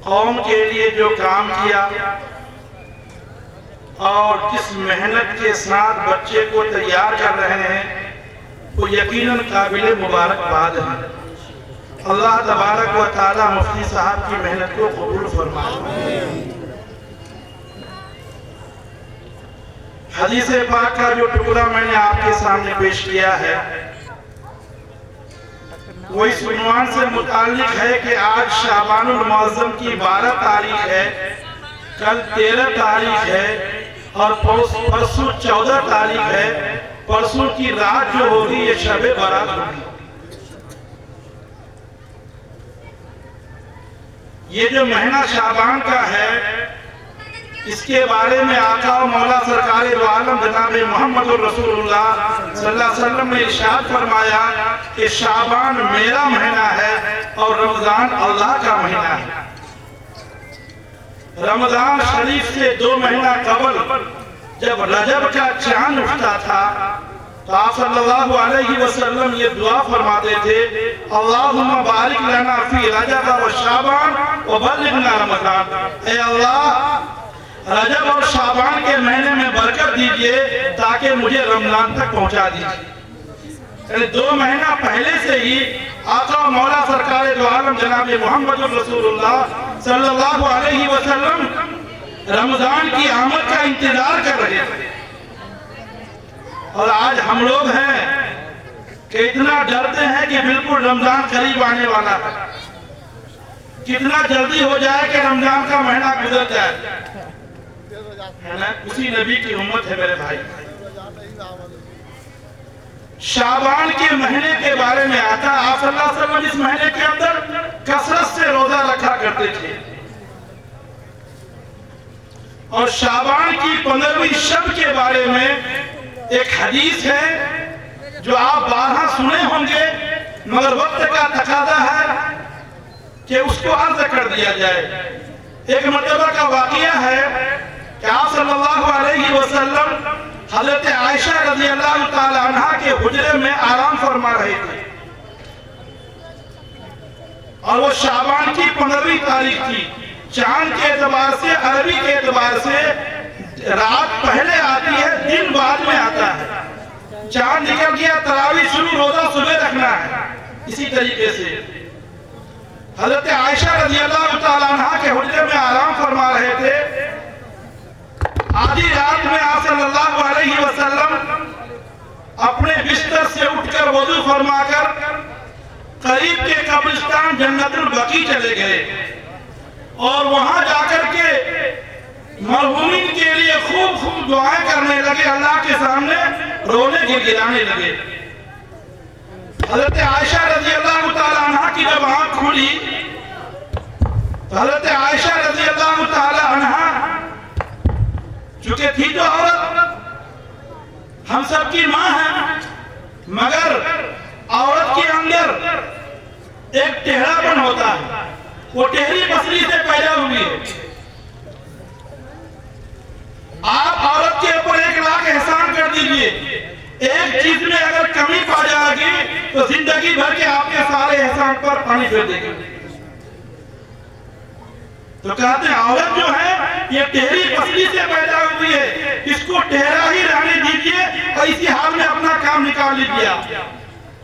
कौम के लिए जो काम किया और जिस मेहनत के साथ बच्चे को तैयार कर रहे हैं वो यकीनन काबिल मुबारकबाद है। अल्लाह तबारक व तआला मुफ्ती साहब की मेहनत को कबूल फरमाए। हदीस पाक का जो टुकड़ा मैंने आपके सामने पेश किया है वो इस उन्वान से मुताल्लिक है कि आज शाबानुल मुअज़्ज़म की 12 तारीख है, कल 13 तारीख है और परसों 14 तारीख है। परसों की रात जो होगी ये शब-ए बारात होगी। ये जो महीना शाबान का है इसके बारे में आका और मौला सरकार दो आलम जनाब मोहम्मद रसूलुल्लाह सल्लल्लाहु अलैहि वसल्लम ने इरशाद फरमाया कि शाबान मेरा महीना है और रमजान अल्लाह का महीना है। रमजान शरीफ से 2 महीना कबल जब रजब का चांद उठता था तो आप सल्लल्लाहु अलैहि वसल्लम ये दुआ फरमाते थे, अल्लाहुम्मा बारिक लना फी रजब व शाबान व बल्लिगना रमजान। ऐ अल्लाह रजब और शाबान के महीने में बरकत दीजिए ताकि मुझे रमजान तक पहुंचा दीजिए। 2 महीना पहले से ही आका मौला सरकार दो आलम जनाब मोहम्मद रसूलुल्लाह सल्लल्लाहु अलैहि वसल्लम रमजान की आमद का इंतजार कर रहे थे। और आज हम लोग हैं कि इतना डरते हैं कि बिल्कुल रमजान करीब आने वाला है, कितना जल्दी हो जाए कि रमजान का महीना गुजर जाए, है ना। उसी नबी की उम्मत है मेरे भाई। शाबान के महीने के बारे में आता आप सल्लल्लाहु अलैहि वसल्लम इस महीने के अंदर कसरत से रोजा रखा करते थे और शाबान की 15वीं शब के बारे में एक हदीस है जो आप 12 सुने होंगे मगर वक्त का तकाजा है कि उसको अर्ज कर दिया जाए। एक मरतबा का वाकया है कि आप सल्लल्लाहु अलैहि वसल्लम हज़रत आयशा रज़ियल्लाहु ताला अन्हा के हुजरे में आराम फरमा रहे थे और वो शाबान की 15वीं तारीख थी। चांद के एतबार से, अरबी के एतबार से रात पहले आती है, दिन बाद में आता है। चांद निकल गया, तरावी शुरू, रोजा सुबह रखना है। इसी तरीके से हज़रत आयशा रज़ियल्लाहु ताला अन्हा के हुजरे में आराम फरमा रहे थे। आधी रात में आप सल्लल्लाहु अलैहि वसल्लम अपने बिस्तर से उठकर वजू फरमाकर करीब के कब्रिस्तान जन्नतुल बकी चले गए और वहां जाकर के मरहूमीन के लिए खूब दुआएं करने लगे, अल्लाह के सामने रोने गिड़गिड़ाने लगे। हज़रत आयशा रज़ियल्लाहु ताला अन्हा की जब आंख खुली तो हज़रत आयशा रज़ियल्लाहु ताला अन्हा चूंकि थी तो औरत, हम सबकी माँ है, मगर औरत के अंदर एक टेढ़ापन होता है, वो टेढ़ी पसली से पैदा हुई है। आप औरत के ऊपर 1 लाख एहसान कर दीजिए, एक चीज में अगर कमी पा जाएगी तो जिंदगी भर के आपके सारे एहसान पर पानी फेर देगी। तो कहते हैं औरत जो है ये टेढ़ी पसली से पैदा हुई है, इसको टेढ़ा ही रहने दीजिए और इसी हाल में अपना काम निकाल लीजिए।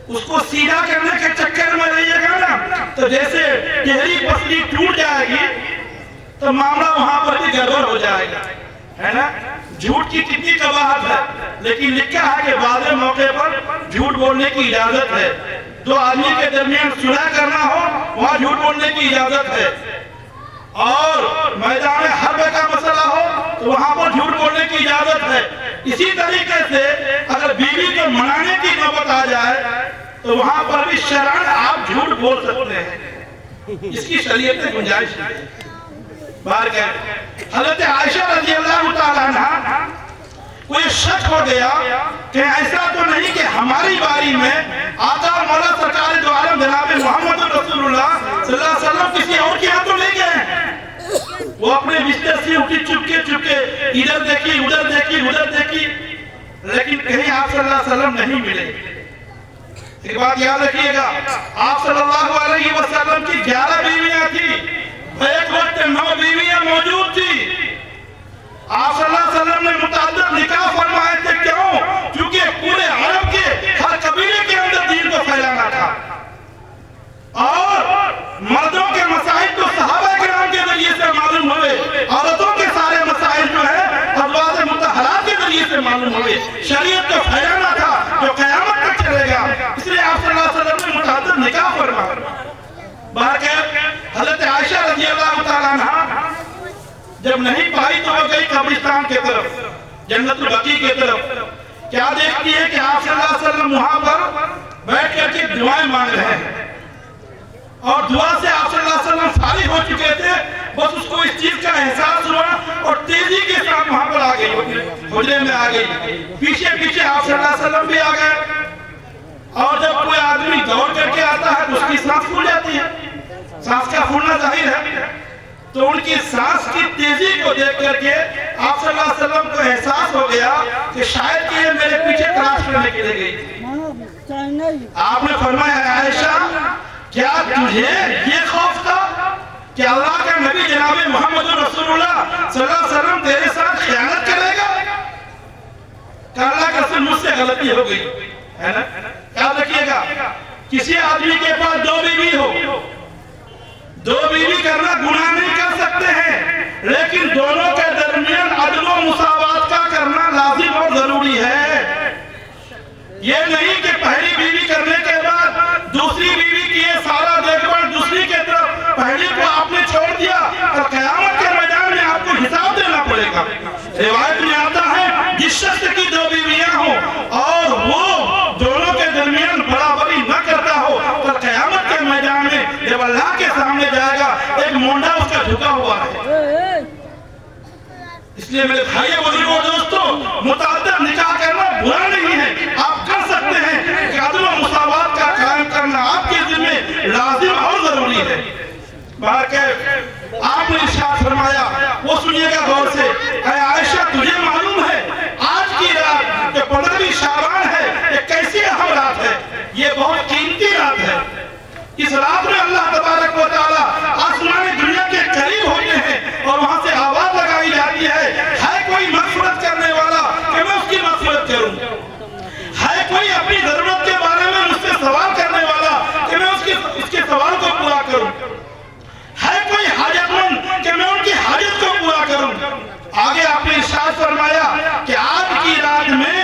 उसको सीधा करने के चक्कर में रहिएगा ना तो जैसे टेढ़ी पसली टूट जाएगी तो मामला वहां पर भी गड़बड़ हो जाएगा, है ना। झूठ की कितनी कबाहत है, लेकिन लिखा है कि बाद मौके पर झूठ बोलने की इजाजत है। 2 आदमी के दरमियान सुलह करना हो वहां झूठ बोलने की इजाजत है और मैदान हर्ब का मसला हो तो वहां पर झूठ बोलने की इजाजत है। इसी तरीके से अगर बीवी को मनाने की नौबत आ जाए तो वहां पर भी शरअन आप झूठ बोल सकते हैं, इसकी शरीयत में गुंजाइश है। बाहर क्या हज़रत आयशा रज़ियल्लाहु ताला अन्हा को शक हो गया कि ऐसा तो नहीं कि हमारी बारी में आका मौला सरकार दो आलम जनाब मोहम्मद रसूलुल्लाह सल्लल्लाहु अलैहि वसल्लम किसी और के हाथ तो नहीं गए। वो अपने बिस्तर से उठी चुपके चुपके, इधर देखी उधर देखी उधर देखी, लेकिन कहीं आप सल्लल्लाहु अलैहि वसल्लम नहीं मिले। एक बात याद रखिएगा, आप सल्लल्लाहु अलैहि वसल्लम की 11 बीवियां थी। एक वक्त होंगे। शरीयत को फैलाना था जो क़यामत तक चलेगा, इसलिए आप सल्लल्लाहु अलैहि वसल्लम ने मुतअद्दिद निकाह फरमाया। हज़रत आयशा रज़ियल्लाहु तआला अन्हा जब नहीं पाई तो वो गई कब्रिस्तान की तरफ, जन्नतुल बकी की तरफ। क्या देखती है कि आप सल्लल्लाहु अलैहि वसल्लम वहां पर बैठ करके दुआएं मांग रहे हैं और दुआ से आप सल्लल्लाहु अलैहि वसल्लम फारिग हो चुके थे। बस उसको इस चीज का एहसास हुआ और तेजी के साथ वहां पर आ गई, हुजरे में आ गई। पीछे पीछे आप सल्लल्लाहु अलैहि वसल्लम भी आ गए। और जब कोई आदमी दौड़ करके आता है तो उसकी सांस फूल जाती है, सांस का फूलना जाहिर है। तो उनकी सांस की तेजी को देख करके आप सल्लल्लाहु अलैहि वसल्लम को एहसास हो गया कि शायद कि ये मेरे पीछे तलाश करने के लिए गई थी। आपने फरमाया, आयशा क्या तुझे ये खौफ था कि अल्लाह का नबी जनाब मोहम्मद रसूलुल्लाह सल्लल्लाहु अलैहि वसल्लम तेरे साथ खयानत करेगा? अल्लाह का रसूल मुझसे गलती हो गई है ना। याद रखिएगा, किसी आदमी के पास दो बीवी हो, दो बीवी करना गुनाह नहीं कर सकते हैं, लेकिन दोनों के दरमियान अदल व मुसावात का करना लाजिम और जरूरी है। ये नहीं कि पहली बीवी करने के बाद दूसरी बीवी की ये सारा देखभाल दूसरी के तरफ, पहली को आपने छोड़ दिया और क़यामत के मैदान में आपको हिसाब देना पड़ेगा। रिवायत में आता है जिस शख्स की दो बीवियां हो और वो दोनों के दरमियान बराबरी न करता हो तो क़यामत के मैदान में जब अल्लाह के सामने जाएगा एक मोंडा उसका झुका हुआ है। इसलिए मेरे भाई बुजुर्गों दोस्तों, मुतअद्दिद निकाह करना बुरा नहीं है, आप कर सकते हैं कि अदल व मुसावात का कायम करना आपके जिम्मे लाजिम और जरूरी है। आपने इरशाद फरमाया, वो सुनिएगा गौर से, आयशा तुझे मालूम है आज की रात जो 15वीं शाबान है ये कैसी अहम रात है, ये बहुत कीमती रात है। इस रात में अल्लाह तबारक व तआला आसमान दुनिया के करीब होते हैं और वहां से आवाज लगाई जाती है कोई मग़फ़िरत करने वाला कि मैं उसकी मग़फ़िरत करूं, है कोई अपनी जरूरत के बारे में मुझसे सवाल करने वाला कि मैं उसके सवाल को पूरा करूं, है कोई हाजतमंद कि मैं उनकी हाजत को पूरा करूं। आगे आपने इरशाद फरमाया कि आज की रात में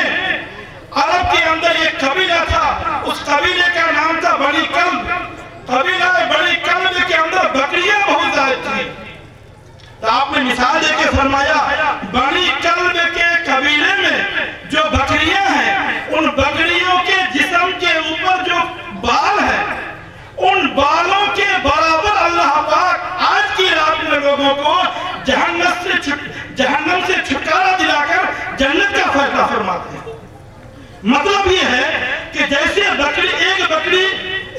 अरब के अंदर एक कबीला था, उस कबीले का नाम था बनी कल्ब। कबीला बनी कल्ब के अंदर बकरियां बहुत ज्यादा थी। तो आपने मिसाल देके फरमाया, बनी कल्ब के कबीले में जो बकरियां हैं उन बकरियों के जिस्म के ऊपर जो बाल है उन बालों के बराबर अल्लाह पाक आज की रात में लोगों को जहन्नम से छुटकारा दिलाकर जन्नत का फैसला फरमाते हैं। मतलब ये है कि जैसे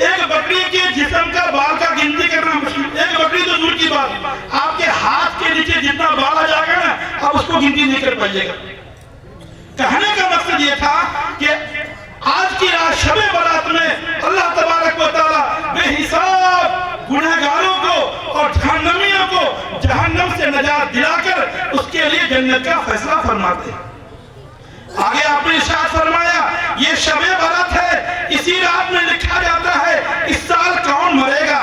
एक बकरी के जिस्म का बाल का गिनती करना मुश्किल, एक बकरी तो दूर की बात, आपके हाथ के नीचे जितना बाल आ जाएगा ना आप उसको गिनती नहीं कर पाइएगा। कहने का मकसद ये था कि आज की रात शबे बारात में अल्लाह तबारक व तआला बेहिसाब गुनहगारों को और जहन्नमियों को जहन्नम से नजात दिलाकर उसके लिए जन्नत का फैसला फरमाते हैं। आगे आपने इरशाद फरमाया, ये शबे बारात है, इसी रात में लिखा जाता है इस साल कौन मरेगा,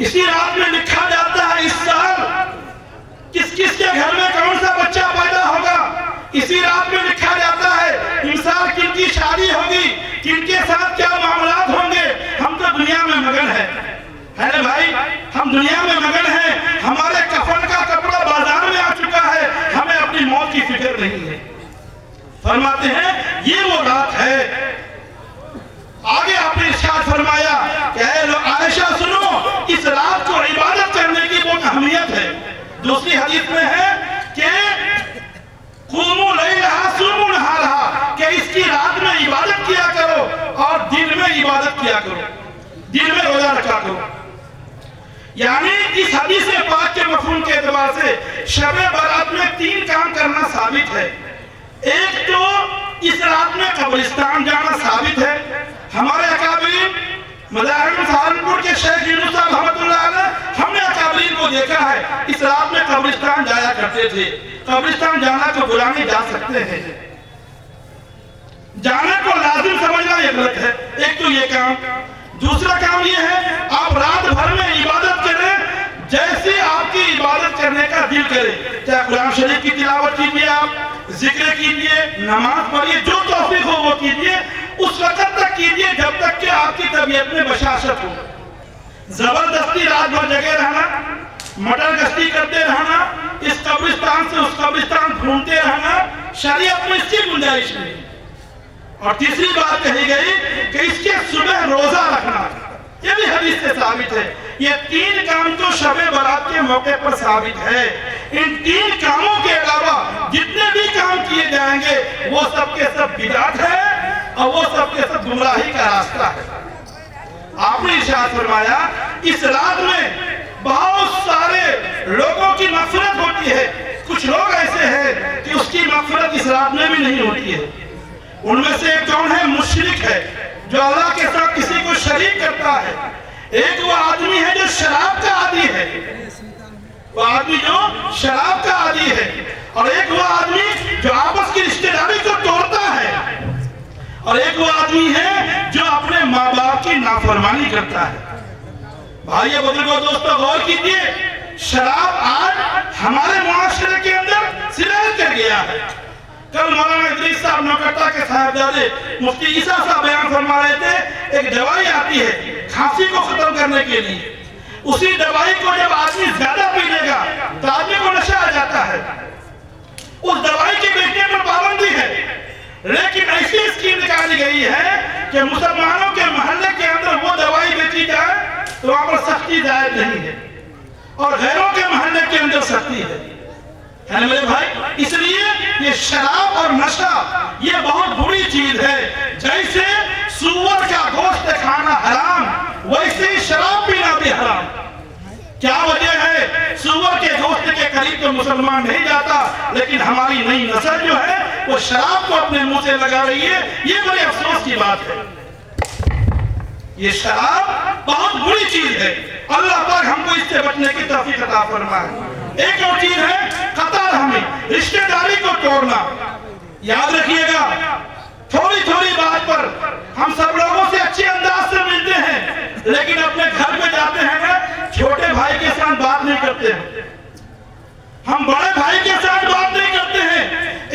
इसी रात में लिखा जाता है इस साल किस किस के घर में कौन सा बच्चा पैदा होगा, इसी रात में लिखा जाता है इस साल किनकी शादी होगी, किनके साथ क्या मामलात होंगे। हम तो दुनिया में मगन है ना भाई, हम दुनिया में मगन हैं, हमारे कफन का कपड़ा बाजार में आ चुका है, हमें अपनी मौत की फिक्र नहीं है। फरमाते हैं ये वो रात है। आगे आपने इरशाद फरमाया कि आयशा सुनो, इस रात को इबादत करने की बहुत अहमियत है। दूसरी हदीस में है कि कुमू लैलहा सुमू नहारहा, कि इसकी रात में इबादत किया करो और दिन में इबादत किया करो, दिन में रोजा रखा करो। यानी इस हदीस पाक के मफहूम के एतबार से शबे बारात में 3 काम करना साबित है। एक तो इस रात में कब्रिस्तान जाना साबित है। हमारे अकाबरीन मज़ाहिब सहारनपुर के शेख यूनुस साहब रहमतुल्लाह अलैह, हमने अकाबरीन को देखा है इस रात में कब्रिस्तान जाया करते थे। कब्रिस्तान जाना को बुरा नहीं जा सकते हैं, जाने को लाजिम समझना ये गलत है। एक तो ये काम। दूसरा काम ये है आप रात भर में इबादत करें जैसे आपकी इबादत करने का दिल करे, चाहे कुरान शरीफ की तिलावत कीजिए, आप जिक्र कीजिए, नमाज पढ़िए, जो तौफीक हो वो कीजिए, उस वक्त तक कीजिए जब तक कि आपकी तबीयत में बशाशत हो। जबरदस्ती रात भर जगे रहना, मटर गश्ती करते रहना, इस कब्रिस्तान से उस कब्रिस्तान घूमते रहना, शरीयत में इसकी गुंजाइश नहीं। और तीसरी बात कही गई कि इसके सुबह रोजा रखना, ये भी हदीस से साबित है। ये 3 काम तो शब बारात के मौके पर साबित है। इन 3 कामों के अलावा जितने भी काम किए जाएंगे वो सब के सब बिदअत है और वो सब के सब गुमराही का रास्ता है। आपने इरशाद फरमाया इस रात में बहुत सारे लोगों की मग़फ़िरत होती है। कुछ लोग ऐसे हैं कि उसकी मग़फ़िरत इस रात में भी नहीं होती है। उनमें से एक कौन है? मुशरिक है, जो अल्लाह के साथ किसी को शरीक करता है। एक वो आदमी है जो शराब का आदी है, वो आदमी जो शराब का आदी है, और एक वो आदमी जो आपस की रिश्तेदारी को तोड़ता है, और एक वो आदमी है जो अपने माँ बाप की नाफरमानी करता है। भाई बुजुर्गों, दोस्तों, गौर कीजिए, शराब आज हमारे मुआशरे के अंदर सिरायत कर गया है। कल मौलाना इदरीस साहब नौकटा के साहबजादे मुफ्ती ईसा साहब बयान फरमा रहे थे, एक दवाई आती है खांसी को खत्म करने के लिए। उसी दवाई को जब आदमी ज्यादा पी लेगा तो आदमी को नशा आ जाता है। उस दवाई के बेचने पर पाबंदी है, लेकिन ऐसी स्कीम निकाली गई है कि मुसलमानों के मोहल्ले के अंदर वो दवाई बेची जाए तो वहां पर सख्ती जायज नहीं है, और गैरों के मोहल्ले के अंदर सख्ती है ना मेरे भाई। इसलिए ये शराब और नशा ये बहुत बुरी चीज है। जैसे सूअर का गोश्त खाना हराम, वैसे ही शराब पीना भी हराम। क्या वजह है? सूअर के गोश्त के करीब तो मुसलमान नहीं जाता, लेकिन हमारी नई नस्ल जो है वो शराब को अपने मुंह से लगा रही है। ये बड़े अफसोस की बात है। ये शराब बहुत बुरी चीज है। अल्लाह पाक हमको इससे बचने की तौफीक अता फरमाए। एक और चीज है कतर रहमी, रिश्तेदारी को तोड़ना। याद रखिएगा, थोड़ी थोड़ी बात पर हम सब लोगों से अच्छे अंदाज से मिलते हैं, लेकिन अपने घर में जाते हैं ना, छोटे भाई के साथ बात नहीं करते हैं, हम बड़े भाई के साथ बात नहीं करते हैं।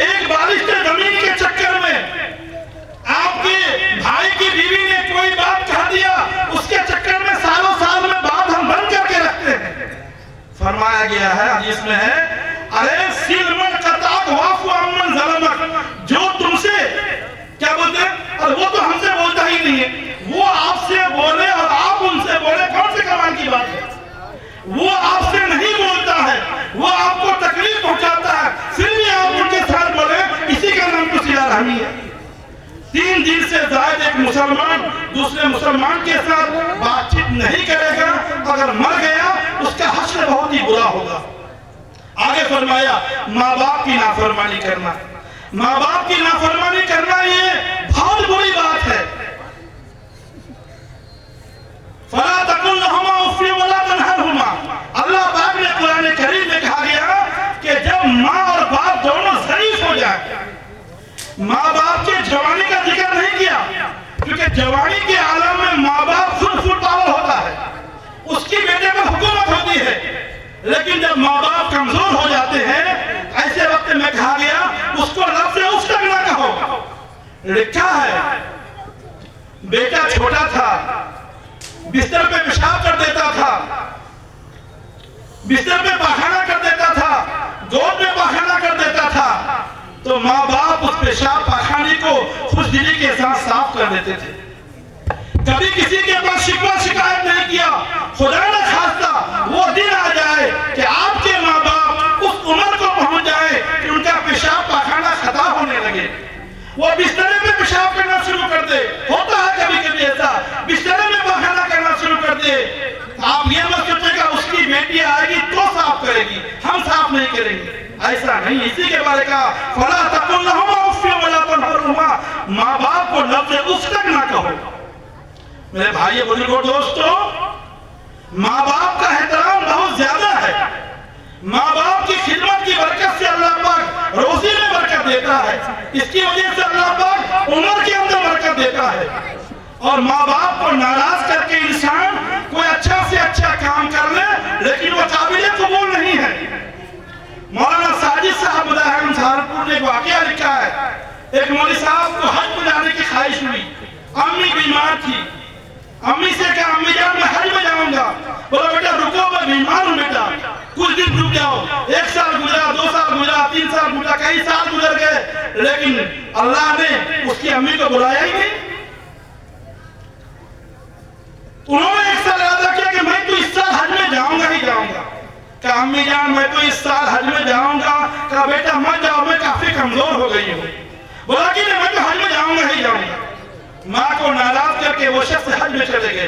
एक बारिश के जमीन के चक्कर में आपके भाई की बीवी ने कोई बात कह दिया, उसके चक्कर में सालों साल में बात हम बंद करके रखते हैं। फरमाया गया है, हदीस में है, अरे सिलमन कताक वाफु अम्मन ज़लमक, जो तुमसे क्या बोलते हैं, और वो तो हमसे बोलता ही नहीं है, वो आपसे बोले और आप उनसे बोले, कौन से कमाल की बात है? वो आपसे नहीं बोलता है, वो आपको तकलीफ पहुंचाता है, फिर भी आप उनके साथ बोले, इसी का नाम तो सिला रहमी है। 3 दिन से जायद एक मुसलमान दूसरे मुसलमान के साथ बातचीत नहीं करेगा, अगर मर गया उसका हश्र बहुत ही बुरा होगा। आगे फरमाया माँ बाप की नाफरमानी करना। माँ बाप की नाफरमानी करना ये बहुत बुरी बात है। फला तकुल लहुमा उफ़्फ़िन वला तनहरहुमा, अल्लाह पाक ने कुरान करीम में कहा गया कि जब माँ और बाप दोनों ज़ईफ़ हो जाए, माँ बाप के जवानी का जिक्र नहीं किया, क्योंकि जवानी के आलम में माँ बाप फुल पावर होता है, उसकी बेटे पर हुकूमत होती है। लेकिन जब माँ बाप कमजोर हो जाते हैं, ऐसे वक्त में कहा गया उसको लफ्ज़ उफ़ तक ना कहो। लिखा है बेटा छोटा था, बिस्तर पे पेशाब कर देता था, बिस्तर पे पाखाना कर देता था, गोद में पाखाना कर देता था, तो माँ बाप उस पेशाब पाखाने को खुशदिली के साथ साफ कर देते थे। कभी किसी के पास शिकवा शिकायत नहीं किया। खुदा न खास्ता वो दिन आ जाए कि आपके माँ बाप उस उम्र को पहुंच जाए कि उनका पेशाब पाखाना खता होने लगे, वो बिस्तरे में पेशाब करना शुरू कर दे। होता है कभी कभी ऐसा, बिस्तरे में पाखाना करना शुरू कर दे। आप ये मत सोचेगा उसकी बेटी आएगी तो साफ करेगी, हम साफ नहीं करेंगे, ऐसा नहीं। इसी के बारे का फला तकुल लहुमा उफ़्फ़िन वला तनहरहुमा, माँ बाप को लफ्ज़ उफ़ तक ना कहो। मेरे भाई बुजुर्गों, दोस्तों, माँ बाप का एहतराम बहुत ज्यादा है। माँ बाप की खिदमत की बरकत से अल्लाह पाक रोजी में बरकत देता है, इसकी वजह से अल्लाह पाक उम्र के अंदर बरकत देता है। और माँ बाप को नाराज करके इंसान कोई अच्छा से अच्छा काम कर ले, लेकिन वो काबिल कबूल नहीं है। मौलाना साजिद साहब सहारनपुर ने वाकया एक मौलवी साहब को हज में जाने की ख्वाहिश हुई, अम्मी बीमार थी, अम्मी से कहा अम्मी जान मैं हज में जाऊंगा। बोला बेटा रुको, मैं बीमार हूँ बेटा, कुछ दिन रुक जाओ। 1 साल गुजरा, 2 साल गुजरा, 3 साल गुजरा, कई साल गुजर गए, लेकिन अल्लाह ने उसकी अम्मी को बुलाया ही नहीं। उन्होंने 1 साल इरादा किया कि मैं तो इस साल हज में जाऊंगा ही जाऊंगा। कहा अम्मी जान मैं तो इस साल हज में जाऊंगा। कहा बेटा मत जाओ, मैं काफी कमजोर हो गई हूँ। बोला कि नहीं मैं तो हज में जाऊंगा ही जाऊंगा। माँ को नाराज करके वो शख्स हज में चले गए।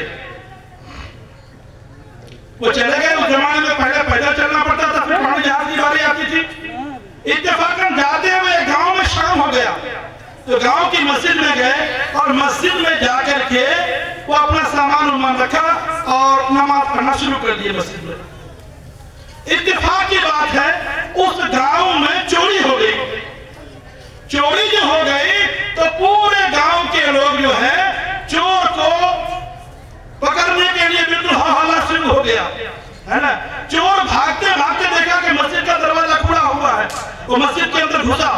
वो चले गए, उस जमाने में पहले पैदल चलना पड़ता था, फिर पानी जहाज की बारी आती थी। इत्तेफाकन जाते हुए गांव में शाम हो गया, तो गांव की मस्जिद में गए और मस्जिद में जाकर के वो अपना सामान उमान रखा और नमाज पढ़ना शुरू कर दिए मस्जिद में। इत्तेफाक की बात है उस गांव में चोरी हो गई। चोरी जो हो गई तो पूरे गांव के लोग जो है चोर को पकड़ने के लिए बिल्कुल हल्ला शुरू हो गया, है ना। चोर भागते भागते देखा कि मस्जिद का दरवाजा खुला हुआ है, वो मस्जिद के अंदर घुसा,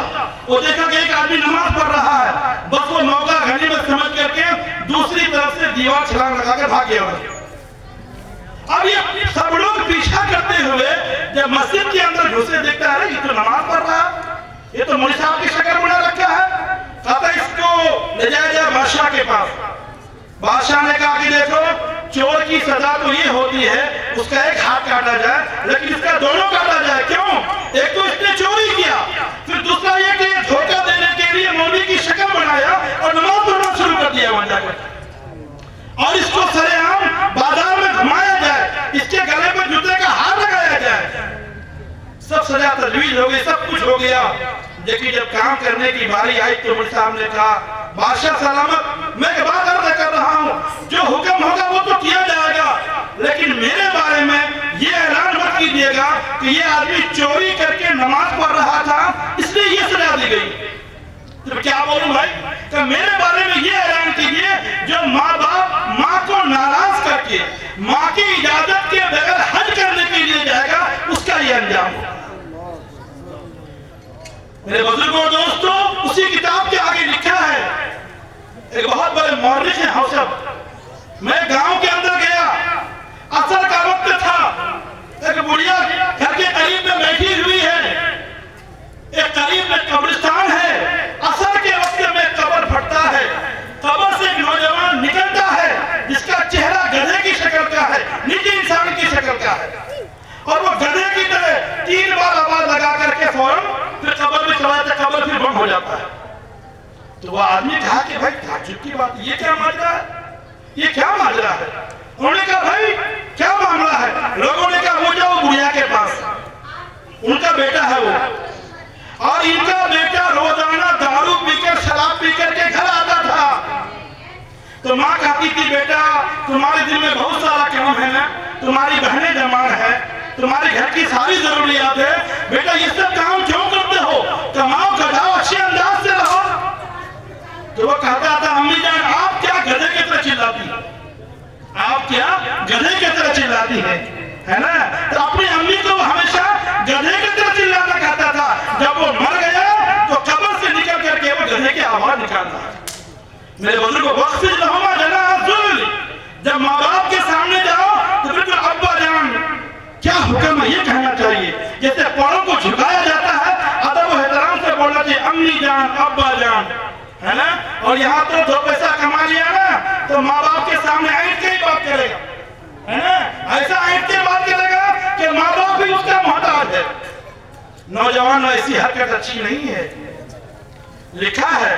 वो देखा कि एक आदमी नमाज पढ़ रहा है, बस वो मौका गनीमत समझ करके दूसरी तरफ से दीवार छलांग लगाकर भाग गया। अब ये सब लोग पीछा करते हुए जब मस्जिद के अंदर घुसे, देखता है ये तो नमाज पढ़ रहा है, ये तो मौलवी साहब की शक्ल बना रखा है। कहता इसको ले जाया जाए बादशाह के पास। बादशाह ने कहा कि देखो चोर की सजा तो ये होती है उसका एक हाथ काटा जाए, लेकिन इसका दोनों काटा जाए। क्यों? एक तो इसने चोरी किया, फिर दूसरा ये कि धोखा देने के लिए मौलवी की शक्ल बनाया और नमाज पढ़ना शुरू कर दिया वहां जाकर। और इसको सरेआम बाजार में घुमाया जाए, इसके गले पर जूते का हार लगाया जाए। सब सजा तजवीज हो गई, सब कुछ हो गया। देखिए जब काम करने की बारी आई तो मुझे साहब ने कहा बादशाह सलामत, मैं एक बात अर्ज कर रहा हूँ, जो हुक्म होगा वो तो किया जाएगा, लेकिन मेरे बारे में ये ऐलान मत कीजिएगा कि ये आदमी चोरी करके नमाज पढ़ रहा था इसलिए ये सजा दी गई। तो क्या बोलूं भाई, तो मेरे बारे में ये ऐलान कीजिए जो माँ बाप माँ को नाराज करके माँ की इजाजत के बगैर हज करने के लिए जाएगा, उसका ये अंजाम होगा। मेरे बुजुर्गों दोस्तों, उसी किताब के आगे लिखा है, एक बहुत बड़े मौर्रिख हैं हम सब। मैं गांव के अंदर गया, असर का वक्त था, एक बुढ़िया घर के करीब में बैठी हुई है, एक करीब में कब्रिस्तान है, असर के वक्त में कब्र फटता है, कब्र से एक नौजवान निकलता है जिसका चेहरा गधे की शक्ल का है, निजी इंसान की शक्ल का है, और वो गधे की तरह 3 बार आवाज लगा करके फौरन फिर कब्र में चला जाता, कब्र फिर बंद हो जाता है। तो वह आदमी कहा कि भाई ताज्जुब की बात, ये क्या माजरा है, ये क्या माजरा है। उन्होंने कहा भाई क्या मामला है। लोगों ने कहा वो जाओ बुढ़िया के पास, उनका बेटा है वो, और इनका बेटा रोजाना दारू पीकर शराब पीकर के घर आता था। तो माँ कहती थी बेटा तुम्हारे दिल में बहुत सारा काम है ना, तुम्हारी बहनें जवान है, तुम्हारे घर की सारी जरूरियात है, बेटा ये सब काम क्यों करते हो, कमाओ कमाओ अच्छे अंदाज से रहो। तो वो कहता था अम्मी जान आप क्या गधे की तरह चिल्लाती, आप क्या गधे की तरह चिल्लाती है ना। तो अपनी अम्मी को हमेशा गधे की तरह चिल्लाना कहता था। जब वो मर गया तो कब्र से निकल करके वो गधे की आवाज निकालता। मेरे बुजुर्ग को वक्त जब माँ बाप के सामने जाओ तो बिल्कुल अब्बा जान क्या हुक्म है ये कहना चाहिए। जैसे बड़ों को झुकाया जाता है, अदब और एहतराम से बोलना चाहिए अम्मी जान अब्बा जान, है ना। और यहाँ तो 2 पैसा कमा लिया ना तो माँ बाप के सामने ऐंठ के ही बात करेगा, है ना। ऐसा ऐंठ के बात करेगा कि माँ बाप भी उसका मोहताज है। नौजवान ऐसी हरकत अच्छी नहीं है। लिखा है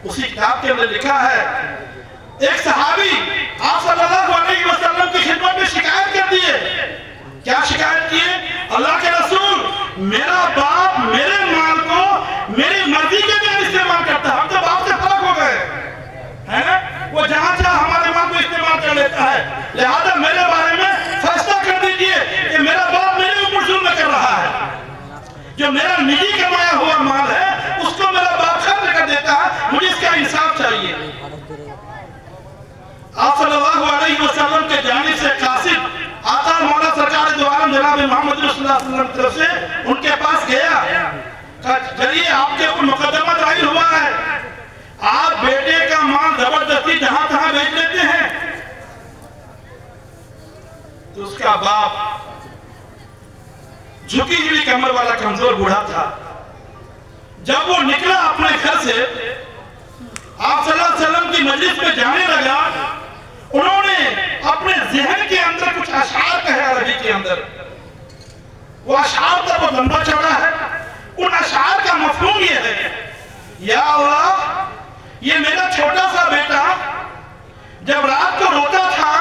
उसी किताब के अंदर लिखा है, एक सहाबी आप सल्लल्लाहु अलैहि वसल्लम की खिदमत में शिकायत कर दिए। क्या शिकायत किए? अल्लाह के रसूल मेरा बाप मेरे माल को मेरी मर्जी के बिना इस्तेमाल करता है, हम तो बाप से फर्क हो गए, है ना। वो जहां चाहे हमारे माल को इस्तेमाल कर लेता है, लिहाजा मेरे बारे में फैसला कर दीजिए कि मेरा बाप मेरे ऊपर जुल्म कर रहा है। जो मेरा निजी कमाया हुआ माल है उसको मेरा बाप खर्च कर देता है, मुझे इसका इंसाफ चाहिए। आप सल्लल्लाहु अलैहि वसल्लम के जानिब से कासिद आका मौला सरकार दो आलम जनाब मोहम्मद रसूलुल्लाह सल्लल्लाहु अलैहि वसल्लम से उनके पास गया चलिए आपके ऊपर मुकदमा दायर हुआ है, आप बेटे का माल जबरदस्ती जहां तहां बेच लेते हैं। तो उसका बाप झुकी हुई कमर वाला कमजोर बूढ़ा था। जब वो निकला अपने घर से आप सल्लल्लाहु अलैहि वसल्लम की मजलिस में जाने लगा, उन्होंने अपने ज़हन के अंदर कुछ अशार कहे अरबी के अंदर। वो अशार तो बहुत लंबा चौड़ा है। उन अशार का मफहूम ये है, या अल्लाह, ये मेरा छोटा सा बेटा जब रात को रोता था,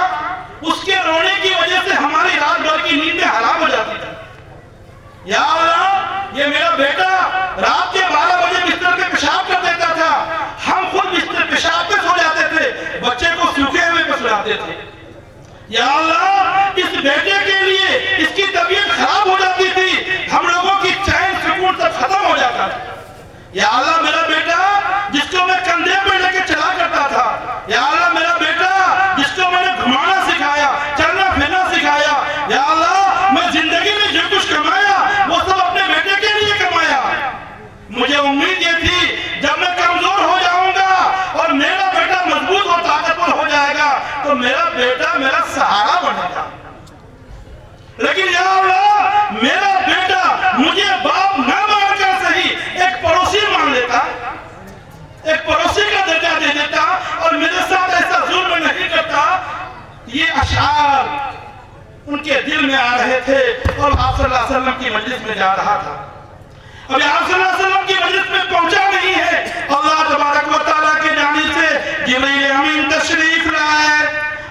उसके रोने की वजह से हमारी रात भर की नींद हराम हो जाती थी। या अल्लाह, ये मेरा बेटा रात के 12 बजे बिस्तर पे पेशाब कर देता था, हम खुद बिस्तर पेशाब पे सो जाते थे, बच्चे को सूखे हुए पे सुलाते थे। या अल्लाह, इस बेटे के लिए इसकी तबीयत खराब हो जाती थी, हम लोगों की चैन सुकून सब खत्म हो जाता था। या अल्लाह, मेरा बेटा जिसको मैं कंधे पे लेके चला करता था, या अल्लाह, मेरा बेटा जिसको मैंने घुमाना सिखाया, चलना फिरना सिखाया, या अल्लाह, मैं जिंदगी में जो कुछ कमाया वो सब अपने बेटे के लिए कमाया। मुझे उम्मीद ये थी जब मैं कमजोर हो जाऊंगा और मेरा बेटा मजबूत और ताकतवर हो जाएगा तो मेरा बेटा मेरा सहारा बनेगा। लेकिन या अल्लाह, मेरा बेटा मुझे बाप न मानकर सही एक पड़ोसी मान लेता, एक पड़ोसी का दर्जा दे देता और मेरे साथ ऐसा जुल्म नहीं करता। ये अशार उनके दिल में आ रहे थे और आप सल्लल्लाहु अलैहि वसल्लम की मजलिस में जा रहा था। अभी आप सल्लल्लाहु अलैहि वसल्लम की मजलिस में पहुंचा नहीं है, अल्लाह तबारक व तआला की जानिब से जिब्रील अमीन तशरीफ लाए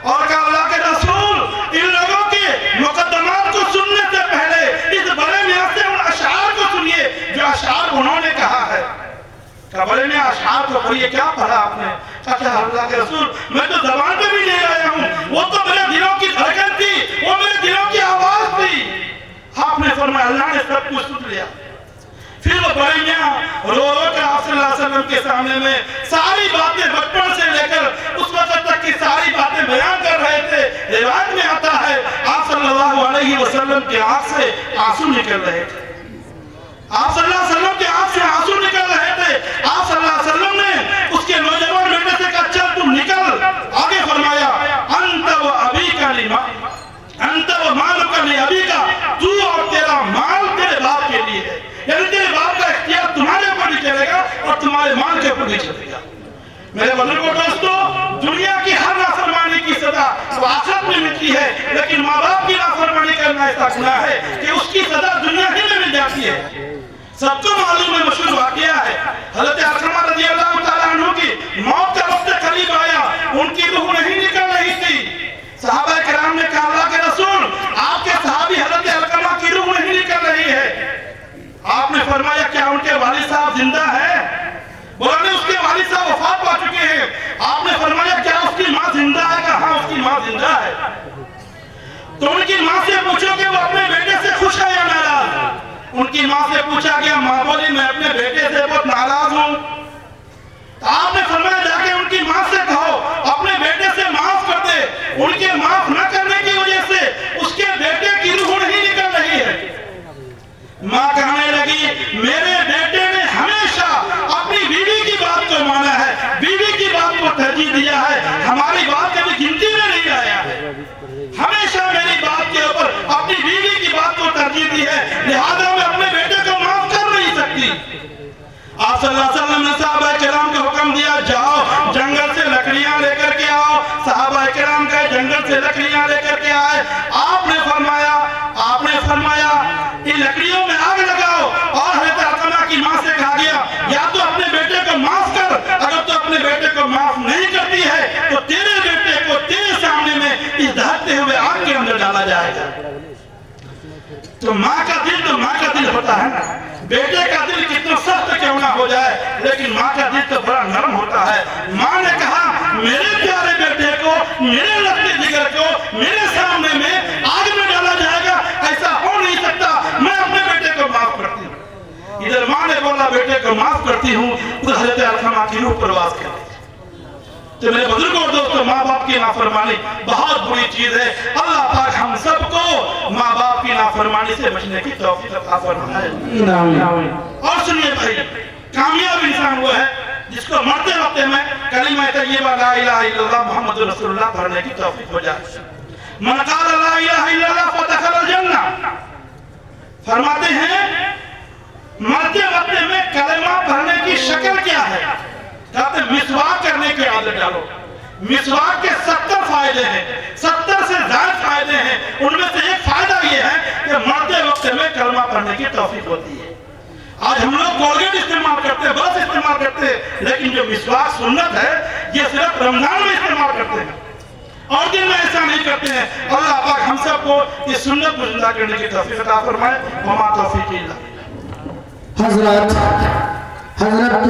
और कहा, अल्लाह के रसूल, इन लोगों के मुकद्दमात को सुनने से पहले इस बड़े मियां से उन अशार को सुनिए जो अशार उन्होंने कहा है। बड़े ने अशार को पढ़िए, क्या पढ़ा आपने? अच्छा अल्लाह के रसूल, मैं तो जबान पे भी नहीं आया हूँ, वो तो मेरे दिलों की धड़कन थी, वो मेरे दिलों की आवाज थी। आपने फरमाया, अल्लाह ने सब कुछ सुन लिया। फिर वो बड़े मियां रो रो कर आप सल्लल्लाहु अलैहि वसल्लम के सामने में सारी बातें बचपन से लेकर उस वक्त तक की सारी बातें बयान कर रहे थे। रिवायत में आता है आप सल्लल्लाहु अलैहि वसल्लम की आंख से आंसू निकल रहे थे, आप सल्लल्लाहु अलैहि वसल्लम के आंख से आंसू निकल रहे थे। आप सल्लल्लाहु अलैहि वसल्लम ने उसके नौजवान बेटे से कहा, चल तुम निकल। आगे फरमाया, अंत व अबी का लिमा, अंत व माल का नहीं अबी का, तू और तेरा माल तेरे बाप के लिए है, यानी तेरे बाप का इख्तियार तुम्हारे ऊपर नहीं चलेगा और तुम्हारे माल के ऊपर नहीं चलेगा। मेरे बुजुर्गों दोस्तों, दुनिया की हर नाफरमानी की सजा आखिरत में मिलती है, लेकिन माँ बाप की नाफरमानी करना ऐसा गुनाह है कि उसकी सजा दुनिया ही में मिल जाती है। सबको मालूम है, मशहूर वाकया है, हज़रत अलकमा रज़ियल्लाहु ताला अन्हु की मौत का वक्त करीब आया, उनकी रूह नहीं निकल रही थी। सहाबा किराम ने कहा, अल्लाह के रसूल, आपके सहाबी हज़रत अलकमा की रूह नहीं निकल रही है। आपने फरमाया, क्या उनके वालिद साहब जिंदा है? बोला नहीं, उसके वालिद साहब वफात पा चुके हैं। आपने फरमाया, क्या उसकी माँ जिंदा है? कहा, हाँ उसकी माँ जिंदा है। तो उनकी माँ से पूछो कि वो अपने बेटे से खुश है या नाराज? उनकी माँ से पूछा गया, माँ बोली मैं अपने बेटे से बहुत नाराज हूँ। तो आपने फरमाया, जाके उनकी माँ से कहो अपने बेटे से माफ कर दे। उनके माफ न करने की वजह से उसके बेटे की रूह नहीं निकल रही है। माँ कहने लगी, मेरे बेटे ने हमेशा अपनी बीवी की बात को माना है, बीवी की बात को तरजीह दिया है, हमारी बात कभी गिनती में नहीं आया है। हमेशा मेरी बात के ऊपर अपनी बीवी की बात को तरजीह दी है, लिहाजा मैं अपने बेटे को माफ कर नहीं सकती। आप सल्लल्लाहु अलैहि वसल्लम ने सहाबा किराम को हुक्म दिया, जाओ जंगल से लकड़ियां लेकर के आओ। सहाबा किराम गए, जंगल से लकड़ियां लेकर के आए। आपने फरमाया इन लकड़ियों में आग लगाओ और हज़रत अलकमा की माँ से कहा गया, या तो अपने बेटे को माफ कर, अगर तो अपने बेटे को माफ नहीं करती है तो तेरे बेटे को तेरे सामने में इस दहकते हुए आग के अंदर डाला जाएगा। तो माँ का दिल तो माँ का दिल होता है ना, बेटे का दिल कितना सख्त क्यों ना हो जाए, लेकिन माँ का दिल तो बड़ा नरम होता है। माँ ने कहा, मेरे प्यारे बेटे को, मेरे लगते जिगर को मेरे सामने में आग में डाला जाएगा, ऐसा हो नहीं सकता, मैं अपने बेटे को माफ करती हूँ। इधर माँ ने बोला, बेटे को माफ करती हूँ, उधर हज़रत अलकमा की रूह परवास कर दी। तो मेरे बुजुर्गों और दोस्तों, माँ बाप की नाफरमानी बहुत बुरी चीज है। अल्लाह पाक हम सबको माँ बाप की नाफरमानी नाफरमानी से बचने की तौफीक अता फरमाए। और सुनिए भाई, कामयाब इंसान वो है जिसको मरते वक्त में कलिमा तय्यबा ला इलाहा इल्लल्लाह मुहम्मदुर रसूलुल्लाह पढ़ने की तौफीक हो जाए। मन क़ाल ला इलाहा इल्लल्लाह फदखलल जन्नह। फरमाते हैं मरते वक्त में कलिमा पढ़ने की शक्ल क्या है? कहते मिसवाक करने की आदत डालो। मिसवाक के 70 फायदे हैं, 70 से ज्यादा फायदे हैं। उनमें से एक फायदा ये है कि मरते वक्त में कलमा पढ़ने की तौफीक होती है। आज हम लोग कोलगेट इस्तेमाल करते हैं, ब्रश इस्तेमाल करते हैं, लेकिन जो मिसवाक सुन्नत है ये सिर्फ रमजान में इस्तेमाल करते हैं और दिन में ऐसा नहीं करते हैं। अल्लाह पाक हम सबको इस सुन्नत को जिंदा करने की तौफीक अता फरमाए। वमा तौफीक इल्ला बिल्लाह। हजरत